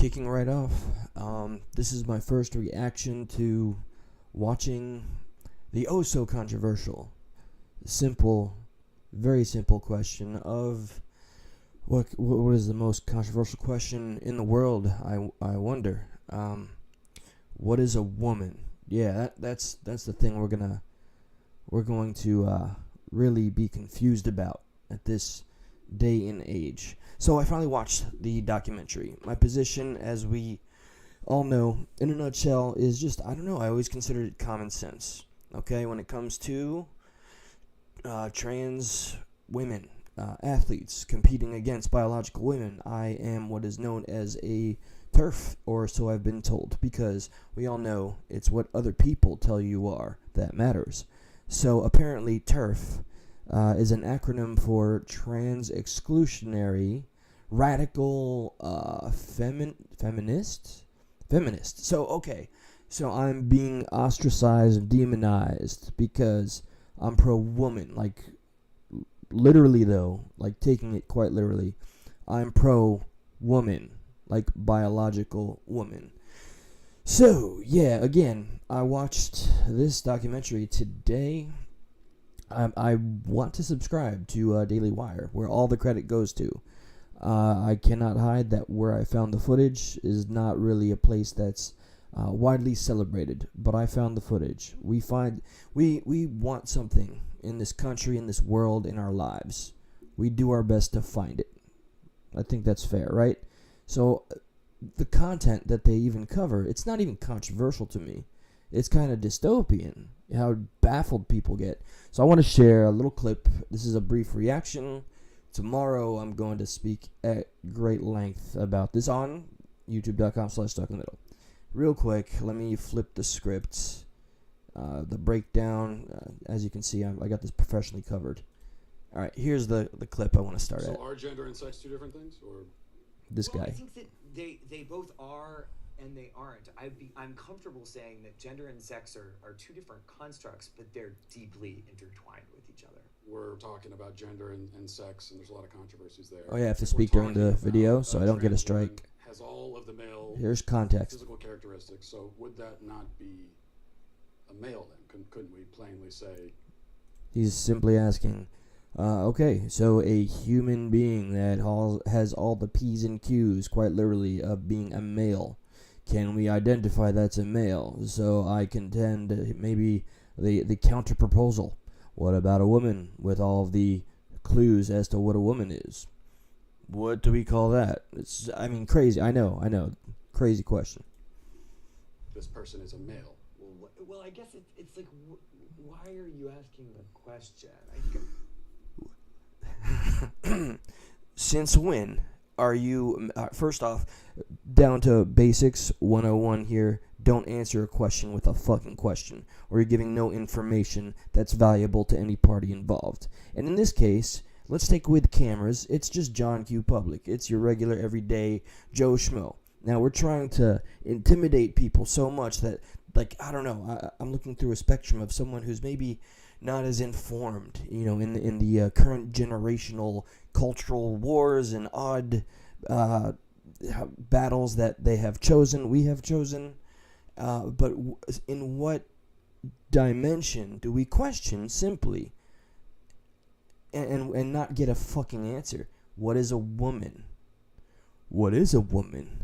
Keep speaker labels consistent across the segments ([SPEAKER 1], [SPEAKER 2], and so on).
[SPEAKER 1] kicking right off. This is my first reaction to watching the oh so controversial, simple, very simple question of what is the most controversial question in the world? I wonder. What is a woman? Yeah, that's the thing we're going to really be confused about at this day and age. So I finally watched the documentary. My position, as we all know, in a nutshell, is just, I don't know, I always considered it common sense. Okay, when it comes to trans women, athletes competing against biological women, I am what is known as a TERF, or so I've been told, because we all know it's what other people tell you are that matters. So apparently TERF is an acronym for Trans Exclusionary Radical Feminist. So okay, so I'm being ostracized and demonized because I'm pro-woman. Like literally though, like taking it quite literally, I'm pro-woman, like biological woman. So yeah, again, I watched this documentary today. I want to subscribe to Daily Wire, where all the credit goes to. I cannot hide that where I found the footage is not really a place that's widely celebrated, but I found the footage. We want something in this country, in this world, in our lives. We do our best to find it. I think that's fair, right? So the content that they even cover, it's not even controversial to me. It's kind of dystopian, how baffled people get. So I want to share a little clip. This is a brief reaction. Tomorrow I'm going to speak at great length about this on youtube.com/stuckinthemiddle. Real quick, let me flip the script. The breakdown, as you can see, I got this professionally covered. All right, here's the clip I want to start at.
[SPEAKER 2] So are gender and sex two different things, or
[SPEAKER 1] this guy?
[SPEAKER 3] I think that they both are and they aren't. I'm comfortable saying that gender and sex are two different constructs, but they're deeply intertwined with each other.
[SPEAKER 2] we're talking about gender and sex, and there's a lot of controversies there.
[SPEAKER 1] Oh yeah, I have to speak during the video, so I don't get a strike.
[SPEAKER 2] Has all of the male
[SPEAKER 1] Here's context.
[SPEAKER 2] physical characteristics. So would that not be a male then? Couldn't we plainly say?
[SPEAKER 1] He's simply asking, okay, so a human being that has all the P's and Q's, quite literally, of being a male, can we identify that's a male? So I contend maybe the counter proposal. What about a woman with all of the clues as to what a woman is? What do we call that? Crazy. I know. Crazy question.
[SPEAKER 2] This person is a male.
[SPEAKER 3] Well, I guess it's like, why are you asking the question?
[SPEAKER 1] Since when are you, first off, down to basics 101 here, don't answer a question with a fucking question, or you're giving no information that's valuable to any party involved. And in this case, let's take with cameras, it's just John Q. Public. It's your regular, everyday Joe Schmo. Now, we're trying to intimidate people so much that, like, I don't know, I'm looking through a spectrum of someone who's maybe not as informed, in the current generational cultural wars and odd battles that we have chosen. But in what dimension do we question simply and not get a fucking answer? What is a woman? What is a woman?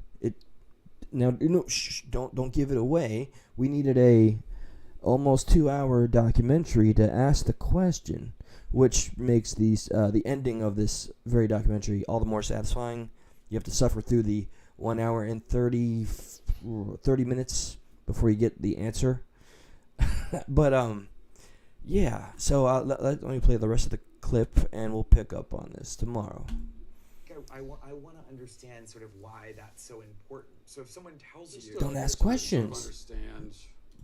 [SPEAKER 1] Don't give it away. We needed a almost 2-hour documentary to ask the question, which makes the ending of this very documentary all the more satisfying. You have to suffer through the 1 hour and 30 minutes before you get the answer. But yeah. So let me play the rest of the clip, and we'll pick up on this tomorrow.
[SPEAKER 3] I want to understand sort of why that's so important. So if someone tells you,
[SPEAKER 1] don't ask questions.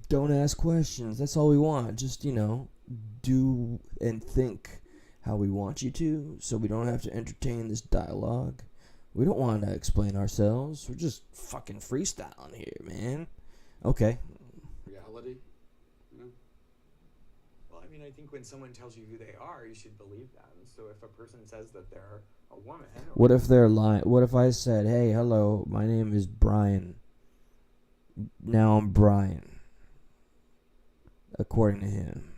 [SPEAKER 1] Don't ask questions. That's all we want. Just, do and think how we want you to, so we don't have to entertain this dialogue. We don't want to explain ourselves. We're just fucking freestyling here, man. Okay.
[SPEAKER 2] Reality,
[SPEAKER 3] Well, I think when someone tells you who they are, you should believe them. So if a person says that they're A woman.
[SPEAKER 1] What if they're lying? What if I said, "Hey, hello, my name is Brian. Now I'm Brian." According to him,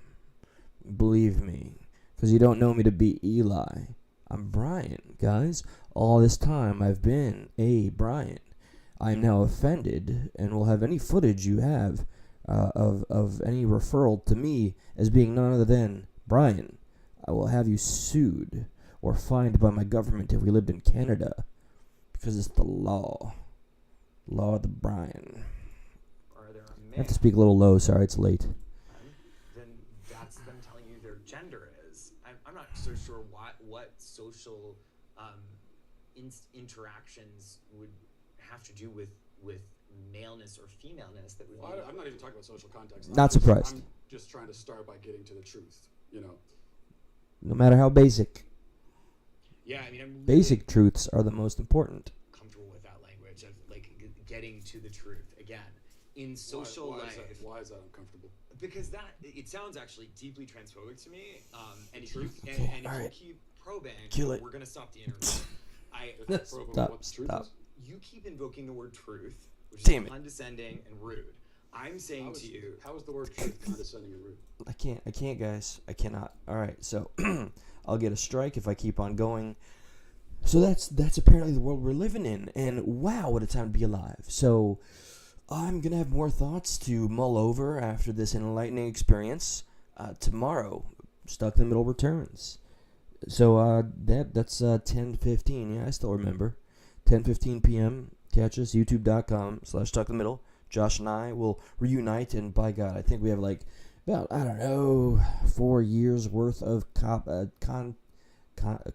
[SPEAKER 1] believe me, because you don't know me to be Eli. I'm Brian, guys. All this time I've been a Brian. I'm now offended and will have any footage you have of any referral to me as being none other than Brian. I will have you sued or fined by my government if we lived in Canada, because it's the law. Law of the Brian.
[SPEAKER 3] Or they're a
[SPEAKER 1] I
[SPEAKER 3] man.
[SPEAKER 1] have to speak a little low. Sorry, it's late.
[SPEAKER 3] Then that's them telling you their gender is. I'm not so sure what social interactions would have to do with maleness or femaleness that we.
[SPEAKER 2] Well, I'm not even talking about social context.
[SPEAKER 1] Not surprised.
[SPEAKER 2] I'm just trying to start by getting to the truth. You know.
[SPEAKER 1] No matter how basic.
[SPEAKER 3] Yeah, I mean, I'm really
[SPEAKER 1] Basic truths are the most important.
[SPEAKER 3] comfortable with that language of like getting to the truth again in social life.
[SPEAKER 2] Why is that uncomfortable?
[SPEAKER 3] Because it sounds actually deeply transphobic to me. And if you
[SPEAKER 1] Alright.
[SPEAKER 3] keep probing,
[SPEAKER 1] Kill it.
[SPEAKER 3] we're gonna stop the interview.
[SPEAKER 2] Probing
[SPEAKER 1] Stop,
[SPEAKER 2] what the truth
[SPEAKER 1] stop.
[SPEAKER 2] is?
[SPEAKER 3] You keep invoking the word truth, which
[SPEAKER 1] Damn
[SPEAKER 3] is
[SPEAKER 1] it.
[SPEAKER 3] condescending and rude. I'm saying to you,
[SPEAKER 2] How is the word truth condescending and rude?
[SPEAKER 1] I can't, guys. I cannot. All right, so I'll get a strike if I keep on going. So that's apparently the world we're living in, and wow, what a time to be alive. So I'm gonna have more thoughts to mull over after this enlightening experience. Tomorrow, Stuck in the Middle returns. So that's 10:15. Yeah, I still remember. 10:15 p.m. Catch us youtube.com/stuckinthe-middle. Josh and I will reunite, and by God, I think we have like about 4 years worth of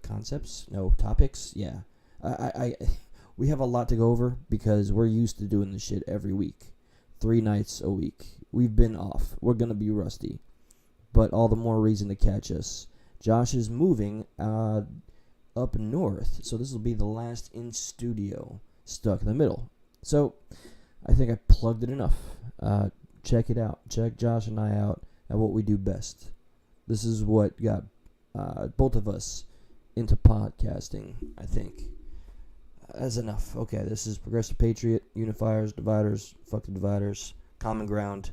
[SPEAKER 1] concepts. No, topics. Yeah, we have a lot to go over because we're used to doing this shit every week, 3 nights a week. We've been off. We're gonna be rusty, but all the more reason to catch us. Josh is moving up north, so this will be the last in studio Stuck in the Middle. So I think I plugged it enough. Check it out. Check Josh and I out at what we do best. This is what got both of us into podcasting, I think. That's enough. Okay, this is Progressive Patriot, Unifiers, Dividers, Fuck the Dividers, Common Ground.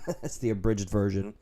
[SPEAKER 1] That's the abridged version.